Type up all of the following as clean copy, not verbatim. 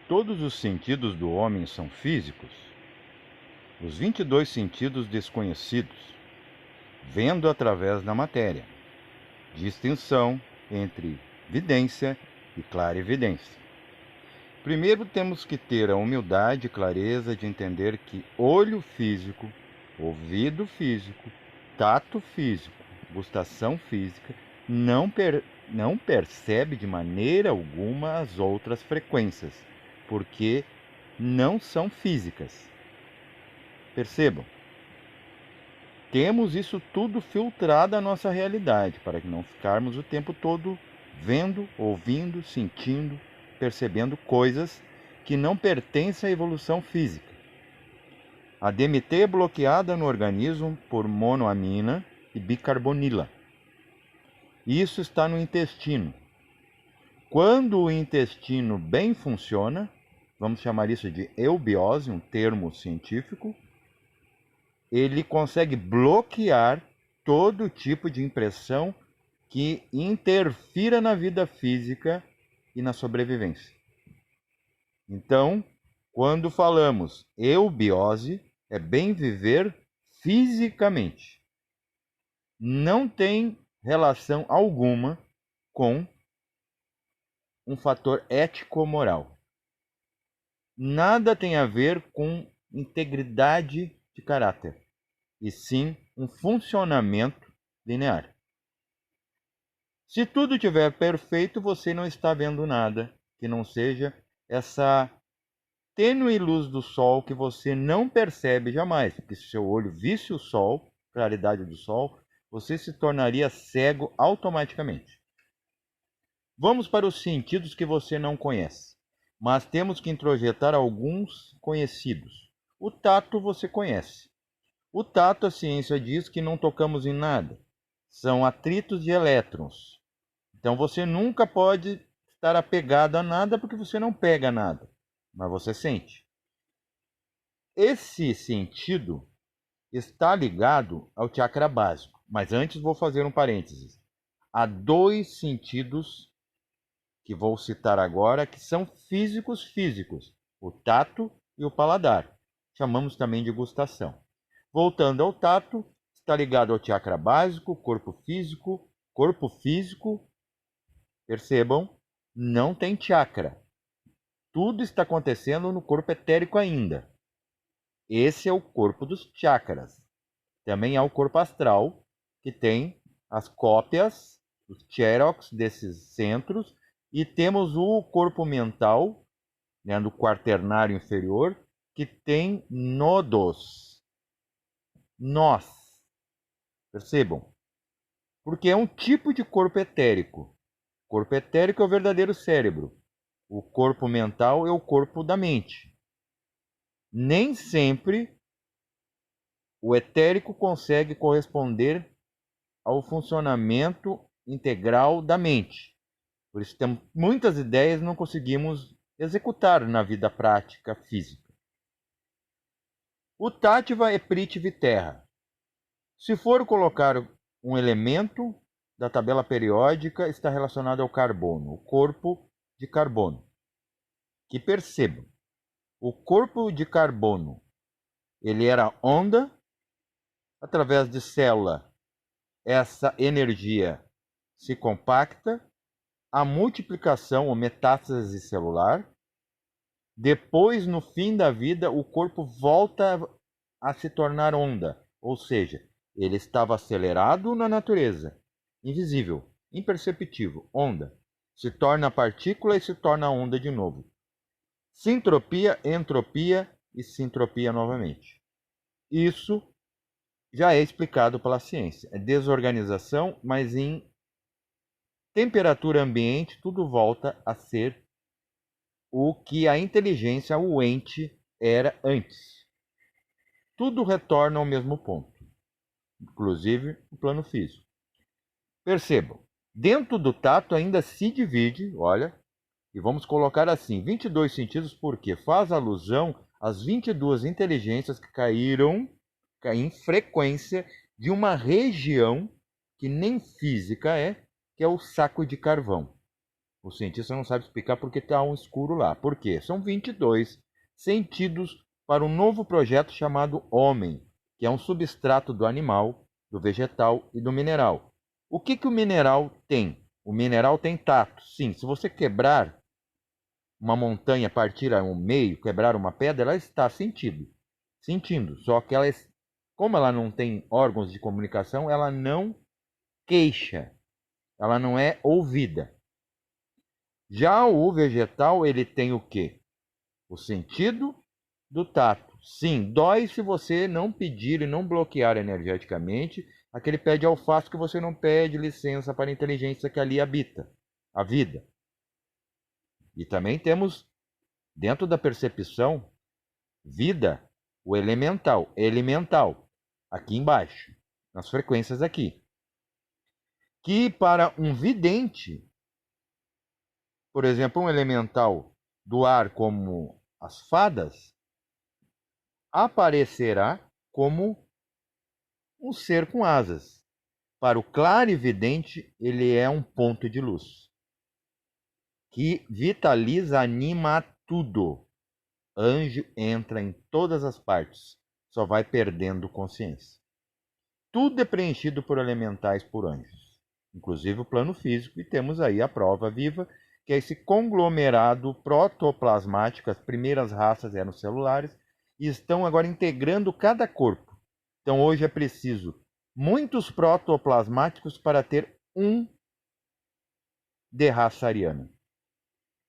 Todos os sentidos do homem são físicos? Os 22 sentidos desconhecidos, vendo através da matéria. Distinção entre vidência e clarividência. Primeiro temos que ter a humildade e clareza de entender que olho físico, ouvido físico, tato físico, gustação física não percebe de maneira alguma as outras frequências, porque não são físicas. Percebam, temos isso tudo filtrado da nossa realidade, para que não ficarmos o tempo todo vendo, ouvindo, sentindo, percebendo coisas que não pertencem à evolução física. A DMT é bloqueada no organismo por monoamina e bicarbonila. Isso está no intestino. Quando o intestino bem funciona, vamos chamar isso de eubiose, um termo científico, ele consegue bloquear todo tipo de impressão que interfira na vida física e na sobrevivência. Então, quando falamos eubiose, é bem viver fisicamente. Não tem relação alguma com um fator ético-moral. Nada tem a ver com integridade de caráter, e sim um funcionamento linear. Se tudo estiver perfeito, você não está vendo nada que não seja essa tênue luz do sol que você não percebe jamais, porque se seu olho visse o sol, claridade do sol, você se tornaria cego automaticamente. Vamos para os sentidos que você não conhece, mas temos que introjetar alguns conhecidos. O tato você conhece. O tato, a ciência diz que não tocamos em nada. São atritos de elétrons. Então você nunca pode estar apegado a nada porque você não pega nada, mas você sente. Esse sentido está ligado ao chakra básico. Mas antes vou fazer um parênteses. Há dois sentidos que vou citar agora que são físicos, o tato e o paladar. Chamamos também de gustação. Voltando ao tato, está ligado ao chakra básico, corpo físico. Percebam, não tem chakra. Tudo está acontecendo no corpo etérico ainda. Esse é o corpo dos chakras. Também há o corpo astral, que tem as cópias, os xerox desses centros, e temos o corpo mental, né, do quaternário inferior, que tem nodos, nós. Percebam? Porque é um tipo de corpo etérico. O corpo etérico é o verdadeiro cérebro. O corpo mental é o corpo da mente. Nem sempre o etérico consegue corresponder ao funcionamento integral da mente. Por isso temos muitas ideias e não conseguimos executar na vida prática física. O Tátiva é Prithvi terra. Se for colocar um elemento da tabela periódica, está relacionado ao carbono, o corpo de carbono. Que percebam, o corpo de carbono, ele era onda, através de célula, essa energia se compacta, a multiplicação ou metástase celular, depois, no fim da vida, o corpo volta a se tornar onda, ou seja, ele estava acelerado na natureza, invisível, imperceptível, onda, se torna partícula e se torna onda de novo. Sintropia, entropia e sintropia novamente. Isso já é explicado pela ciência. É desorganização, mas em temperatura ambiente tudo volta a ser o que a inteligência, o ente, era antes. Tudo retorna ao mesmo ponto, inclusive o plano físico. Percebam, dentro do tato ainda se divide, olha, e vamos colocar assim, 22 sentidos, porque faz alusão às 22 inteligências que caíram em frequência de uma região que nem física é, que é o saco de carvão. O cientista não sabe explicar porque está um escuro lá. Por quê? São 22 sentidos para um novo projeto chamado homem, que é um substrato do animal, do vegetal e do mineral. O que o mineral tem? O mineral tem tato. Sim, se você quebrar uma montanha, partir ao meio, quebrar uma pedra, ela está sentindo. Só que ela, como ela não tem órgãos de comunicação, ela não queixa, ela não é ouvida. Já o vegetal, ele tem o quê? O sentido do tato. Sim, dói se você não pedir e não bloquear energeticamente aquele pé de alface que você não pede licença para a inteligência que ali habita, a vida. E também temos, dentro da percepção, vida, o elemental, aqui embaixo, nas frequências aqui. Que para um vidente, por exemplo, um elemental do ar como as fadas, aparecerá como um ser com asas. Para o clarividente, ele é um ponto de luz que vitaliza, anima tudo. Anjo entra em todas as partes, só vai perdendo consciência. Tudo é preenchido por elementais, por anjos, inclusive o plano físico, e temos aí a prova viva, que é esse conglomerado protoplasmático. As primeiras raças eram celulares e estão agora integrando cada corpo. Então hoje é preciso muitos protoplasmáticos para ter um de raça ariana.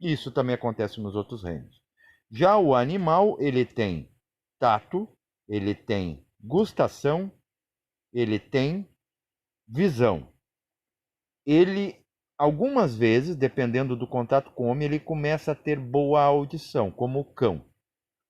Isso também acontece nos outros reinos. Já o animal, ele tem tato, ele tem gustação, ele tem visão. Ele, algumas vezes, dependendo do contato com o homem, ele começa a ter boa audição, como o cão.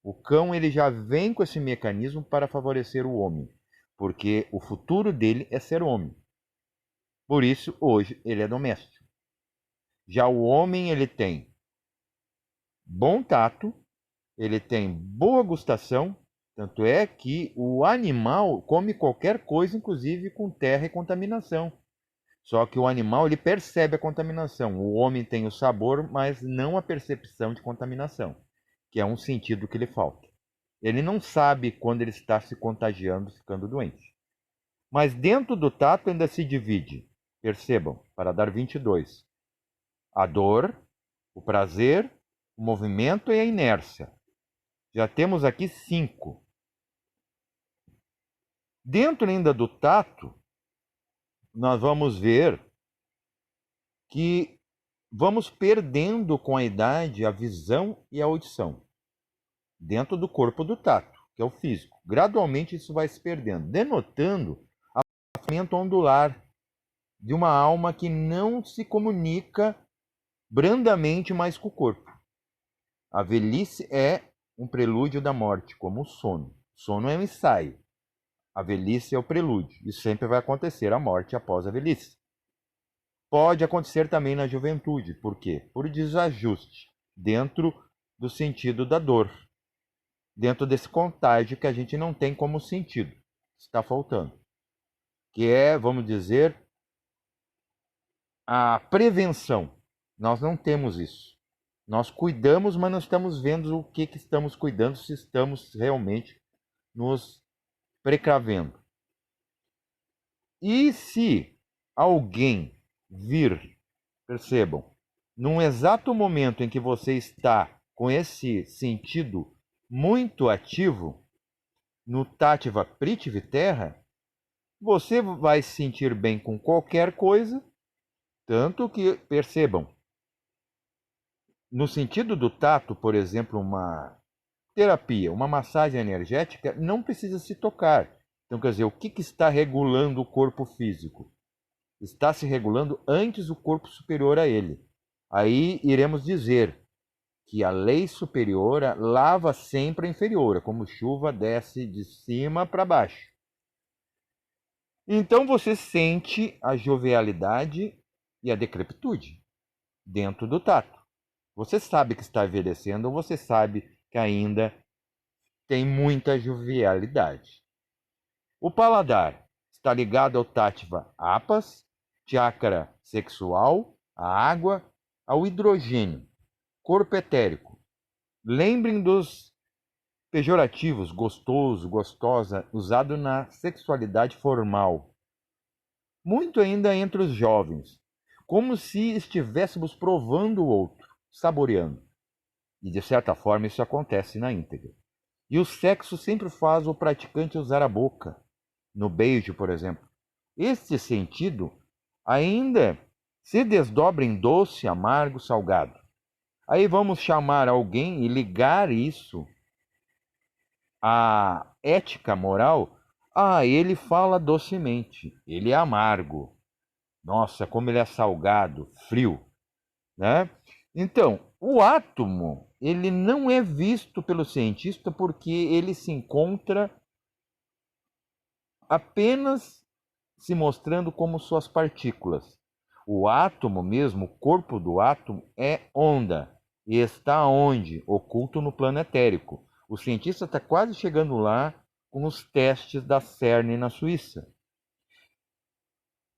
O cão, ele já vem com esse mecanismo para favorecer o homem, porque o futuro dele é ser homem. Por isso, hoje, ele é doméstico. Já o homem, ele tem bom tato, ele tem boa gustação, tanto é que o animal come qualquer coisa, inclusive com terra e contaminação. Só que o animal, ele percebe a contaminação. O homem tem o sabor, mas não a percepção de contaminação, que é um sentido que lhe falta. Ele não sabe quando ele está se contagiando, ficando doente. Mas dentro do tato ainda se divide, percebam, para dar 22. A dor, o prazer, o movimento e a inércia. Já temos aqui 5. Dentro ainda do tato, nós vamos ver que vamos perdendo com a idade a visão e a audição. Dentro do corpo do tato, que é o físico. Gradualmente isso vai se perdendo, denotando o afastamento ondular de uma alma que não se comunica brandamente mais com o corpo. A velhice é um prelúdio da morte, como o sono. O sono é um ensaio. A velhice é o prelúdio. E sempre vai acontecer a morte após a velhice. Pode acontecer também na juventude. Por quê? Por desajuste dentro do sentido da dor. Dentro desse contágio que a gente não tem como sentido. Está faltando. Que é, vamos dizer, a prevenção. Nós não temos isso. Nós cuidamos, mas não estamos vendo o que estamos cuidando, se estamos realmente nos precavendo. E se alguém vir, percebam, num exato momento em que você está com esse sentido muito ativo, no Tattva Prithvi Terra, você vai se sentir bem com qualquer coisa, tanto que, percebam, no sentido do tato, por exemplo, uma terapia, uma massagem energética, não precisa se tocar. Então, quer dizer, o que está regulando o corpo físico? Está se regulando antes o corpo superior a ele. Aí iremos dizer que a lei superior lava sempre a inferior, como chuva desce de cima para baixo. Então você sente a jovialidade e a decrepitude dentro do tato. Você sabe que está envelhecendo ou você sabe que ainda tem muita jovialidade. O paladar está ligado ao Tattva Apas, chakra sexual, a água, ao hidrogênio, corpo etérico. Lembrem dos pejorativos gostoso, gostosa, usado na sexualidade formal. Muito ainda entre os jovens, como se estivéssemos provando o outro, saboreando. E de certa forma isso acontece na íntegra. E o sexo sempre faz o praticante usar a boca, no beijo, por exemplo. Este sentido ainda se desdobra em doce, amargo, salgado. Aí vamos chamar alguém e ligar isso à ética moral. Ah, ele fala docemente, ele é amargo. Nossa, como ele é salgado, frio, né? Então, o átomo, ele não é visto pelo cientista porque ele se encontra apenas se mostrando como suas partículas. O átomo mesmo, o corpo do átomo, é onda. E está onde? Oculto no plano etérico. O cientista está quase chegando lá com os testes da CERN na Suíça.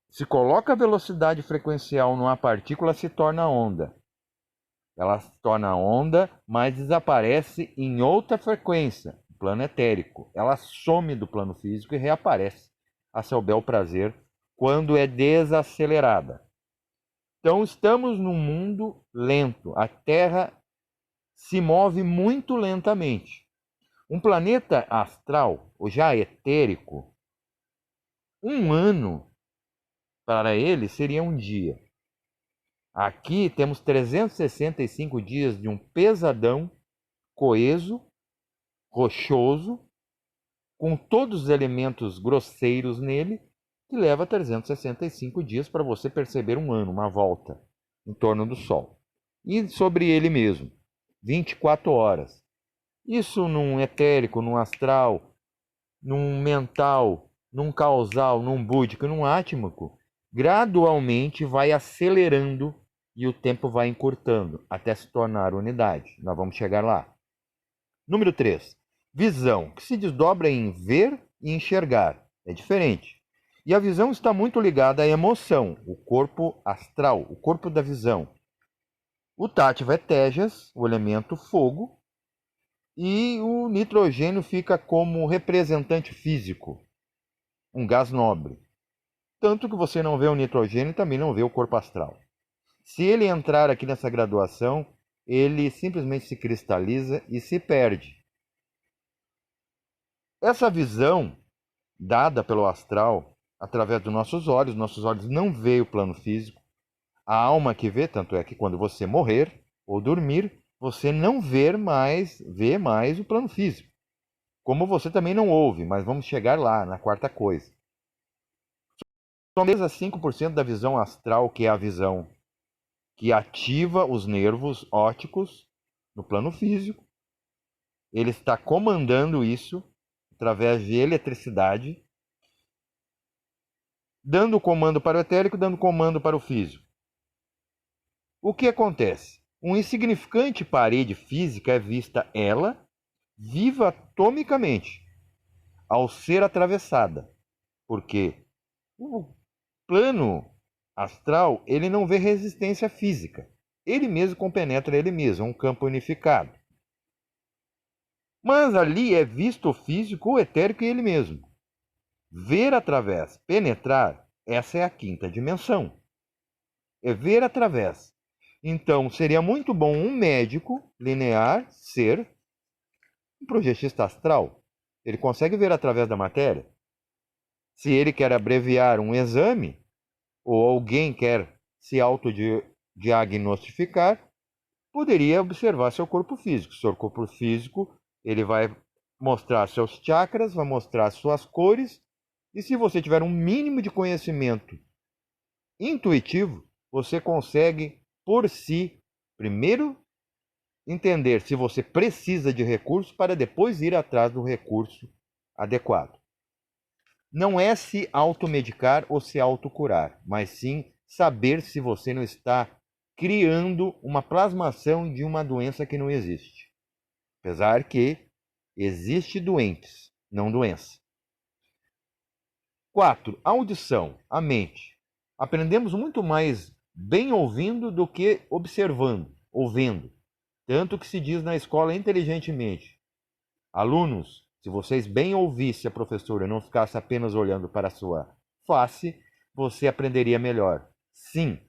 Se coloca a velocidade frequencial numa partícula, se torna onda. Ela se torna onda, mas desaparece em outra frequência, plano etérico. Ela some do plano físico e reaparece a seu bel prazer quando é desacelerada. Então estamos num mundo lento. A Terra se move muito lentamente. Um planeta astral, ou já etérico, um ano para ele seria um dia. Aqui temos 365 dias de um pesadão coeso, rochoso, com todos os elementos grosseiros nele, que leva 365 dias para você perceber um ano, uma volta em torno do Sol. E sobre ele mesmo, 24 horas. Isso num etérico, num astral, num mental, num causal, num búdico, num átmico, gradualmente vai acelerando e o tempo vai encurtando até se tornar unidade. Nós vamos chegar lá. Número 3. Visão, que se desdobra em ver e enxergar. É diferente. E a visão está muito ligada à emoção, o corpo astral, o corpo da visão. O tátil é Tejas, o elemento fogo, e o nitrogênio fica como representante físico, um gás nobre. Tanto que você não vê o nitrogênio e também não vê o corpo astral. Se ele entrar aqui nessa graduação, ele simplesmente se cristaliza e se perde. Essa visão dada pelo astral através dos nossos olhos não veem o plano físico. A alma que vê, tanto é que quando você morrer ou dormir, você não vê mais o plano físico. Como você também não ouve, mas vamos chegar lá na quarta coisa. Somente a 5% da visão astral, que é a visão que ativa os nervos ópticos no plano físico. Ele está comandando isso através de eletricidade, dando comando para o etérico, dando comando para o físico. O que acontece? Uma insignificante parede física é vista ela, viva atomicamente, ao ser atravessada. Porque o plano astral, ele não vê resistência física. Ele mesmo compenetra ele mesmo, é um campo unificado. Mas ali é visto o físico, o etérico e ele mesmo. Ver através, penetrar, essa é a quinta dimensão. É ver através. Então, seria muito bom um médico linear ser um projetista astral. Ele consegue ver através da matéria. Se ele quer abreviar um exame, ou alguém quer se autodiagnosticar, poderia observar seu corpo físico. Seu corpo físico, ele vai mostrar seus chakras, vai mostrar suas cores, e se você tiver um mínimo de conhecimento intuitivo, você consegue, por si, primeiro entender se você precisa de recurso para depois ir atrás do recurso adequado. Não é se automedicar ou se autocurar, mas sim saber se você não está criando uma plasmação de uma doença que não existe. Apesar que existe doentes, não doença. 4. Audição, a mente. Aprendemos muito mais bem ouvindo do que observando, ouvindo. Tanto que se diz na escola inteligentemente: alunos, se vocês bem ouvissem a professora e não ficasse apenas olhando para a sua face, você aprenderia melhor. Sim,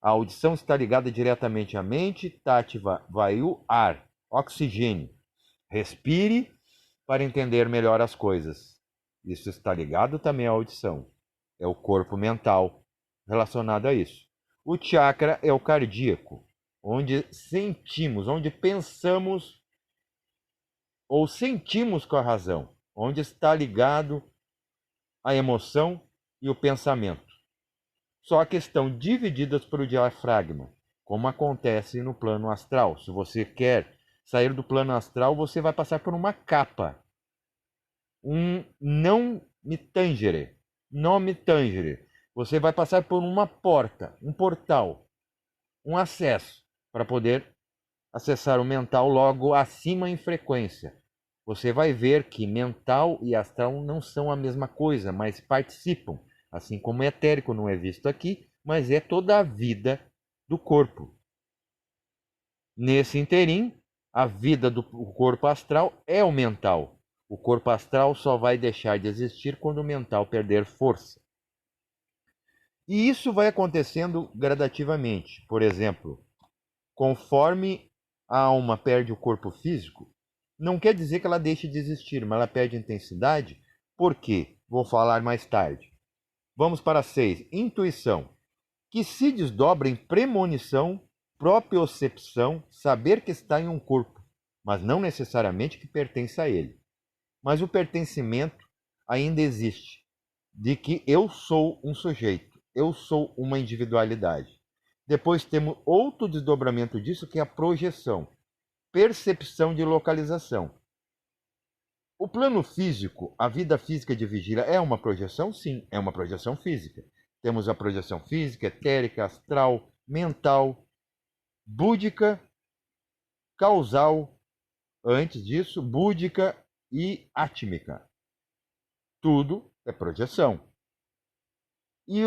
a audição está ligada diretamente à mente, tátiva, vayu, ar, oxigênio. Respire para entender melhor as coisas. Isso está ligado também à audição. É o corpo mental relacionado a isso. O chakra é o cardíaco, onde sentimos, onde pensamos ou sentimos com a razão, onde está ligado a emoção e o pensamento. Só que estão divididas por o diafragma, como acontece no plano astral. Se você quer sair do plano astral, você vai passar por uma capa, um não me tangere, não me tangere. Você vai passar por uma porta, um portal, um acesso para poder acessar o mental logo acima em frequência. Você vai ver que mental e astral não são a mesma coisa, mas participam. Assim como etérico não é visto aqui, mas é toda a vida do corpo. Nesse interim, a vida do corpo astral é o mental. O corpo astral só vai deixar de existir quando o mental perder força. E isso vai acontecendo gradativamente. Por exemplo, conforme a alma perde o corpo físico, não quer dizer que ela deixe de existir, mas ela perde intensidade. Por quê? Vou falar mais tarde. Vamos para 6. Intuição, que se desdobra em premonição, propriocepção, saber que está em um corpo, mas não necessariamente que pertence a ele. Mas o pertencimento ainda existe, de que eu sou um sujeito, eu sou uma individualidade. Depois temos outro desdobramento disso, que é a projeção, percepção de localização. O plano físico, a vida física de vigília é uma projeção? Sim, é uma projeção física. Temos a projeção física, etérica, astral, mental, búdica, causal, antes disso, búdica e átmica. Tudo é projeção. E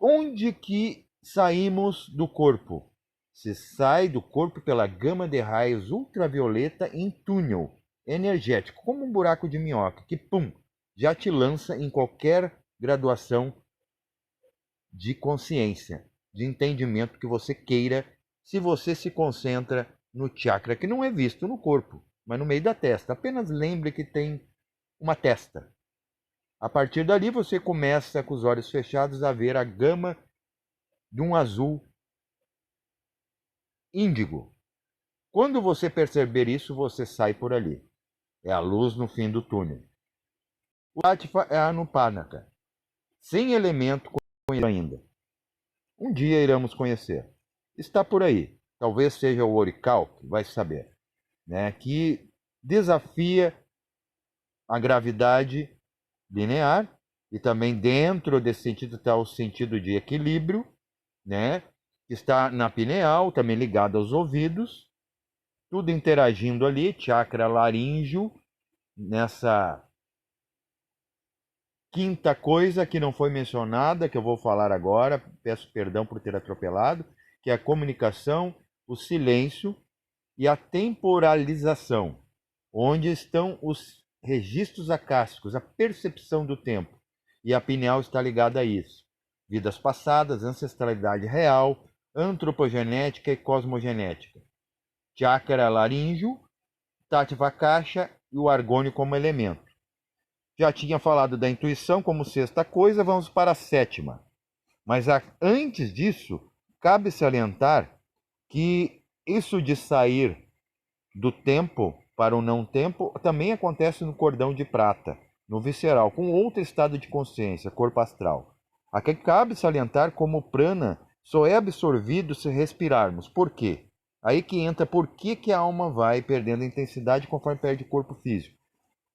onde que saímos do corpo? Se sai do corpo pela gama de raios ultravioleta em túnel energético, como um buraco de minhoca, que pum, já te lança em qualquer graduação de consciência, de entendimento que você queira, se você se concentra no chakra, que não é visto no corpo, mas no meio da testa. Apenas lembre que tem uma testa. A partir dali você começa, com os olhos fechados, a ver a gama de um azul índigo. Quando você perceber isso, você sai por ali. É a luz no fim do túnel. O Atifa é a Anupanaka, sem elemento conhecido ainda. Um dia iremos conhecer. Está por aí. Talvez seja o Orichalco, vai saber. Né? Que desafia a gravidade linear, e também dentro desse sentido está o sentido de equilíbrio, né? Que está na pineal, também ligado aos ouvidos, tudo interagindo ali, chakra laríngeo, nessa quinta coisa que não foi mencionada, que eu vou falar agora, peço perdão por ter atropelado, que é a comunicação, o silêncio e a temporalização, onde estão os registros acásticos, a percepção do tempo. E a pineal está ligada a isso. Vidas passadas, ancestralidade real, antropogenética e cosmogenética. Chakra laríngeo, tátiva caixa e o argônio como elemento. Já tinha falado da intuição como sexta coisa, vamos para a sétima. Mas antes disso, cabe salientar que isso de sair do tempo para o não tempo também acontece no cordão de prata, no visceral, com outro estado de consciência, corpo astral. Aqui cabe salientar como o prana só é absorvido se respirarmos. Por quê? Aí que entra por que a alma vai perdendo a intensidade conforme perde o corpo físico.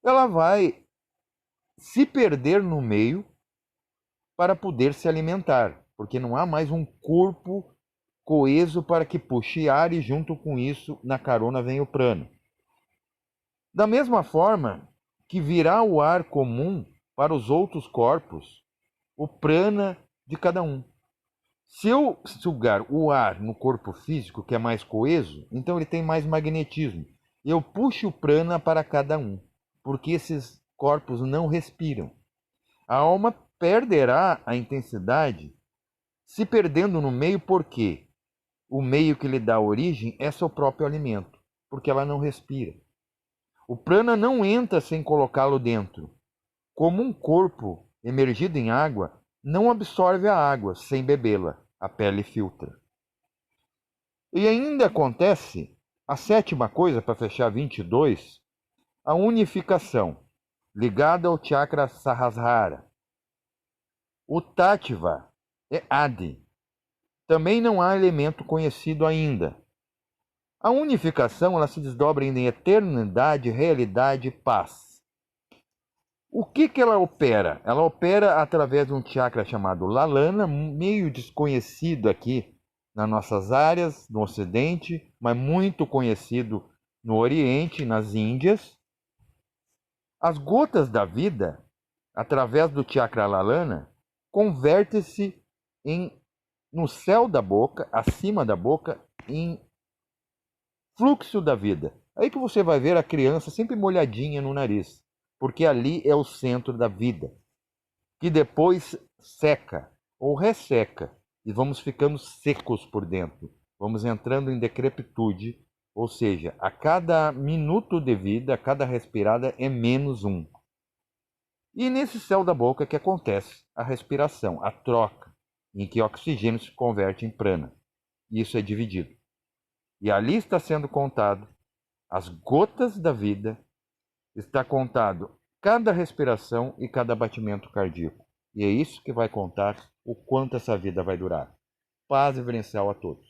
Ela vai se perder no meio para poder se alimentar, porque não há mais um corpo coeso para que puxe ar e junto com isso, na carona vem o prana. Da mesma forma que virá o ar comum para os outros corpos, o prana de cada um. Se eu sugar o ar no corpo físico, que é mais coeso, então ele tem mais magnetismo. Eu puxo o prana para cada um, porque esses corpos não respiram. A alma perderá a intensidade se perdendo no meio, porque o meio que lhe dá origem é seu próprio alimento, porque ela não respira. O prana não entra sem colocá-lo dentro. Como um corpo emergido em água não absorve a água sem bebê-la, a pele filtra. E ainda acontece a sétima coisa, para fechar 22, a unificação, ligada ao chakra Sahasrara. O Tattva é Adi. Também não há elemento conhecido ainda. A unificação ela se desdobra em eternidade, realidade e paz. O que ela opera? Ela opera através de um chakra chamado Lalana, meio desconhecido aqui nas nossas áreas, no Ocidente, mas muito conhecido no Oriente, nas Índias. As gotas da vida, através do chakra Lalana, converte-se no céu da boca, acima da boca, em fluxo da vida. Aí que você vai ver a criança sempre molhadinha no nariz, porque ali é o centro da vida, que depois seca ou resseca e vamos ficando secos por dentro. Vamos entrando em decrepitude, ou seja, a cada minuto de vida, a cada respirada é menos um. E nesse céu da boca que acontece a respiração, a troca, em que o oxigênio se converte em prana. Isso é dividido. E ali está sendo contado as gotas da vida, está contado cada respiração e cada batimento cardíaco. E é isso que vai contar o quanto essa vida vai durar. Paz reverencial a todos.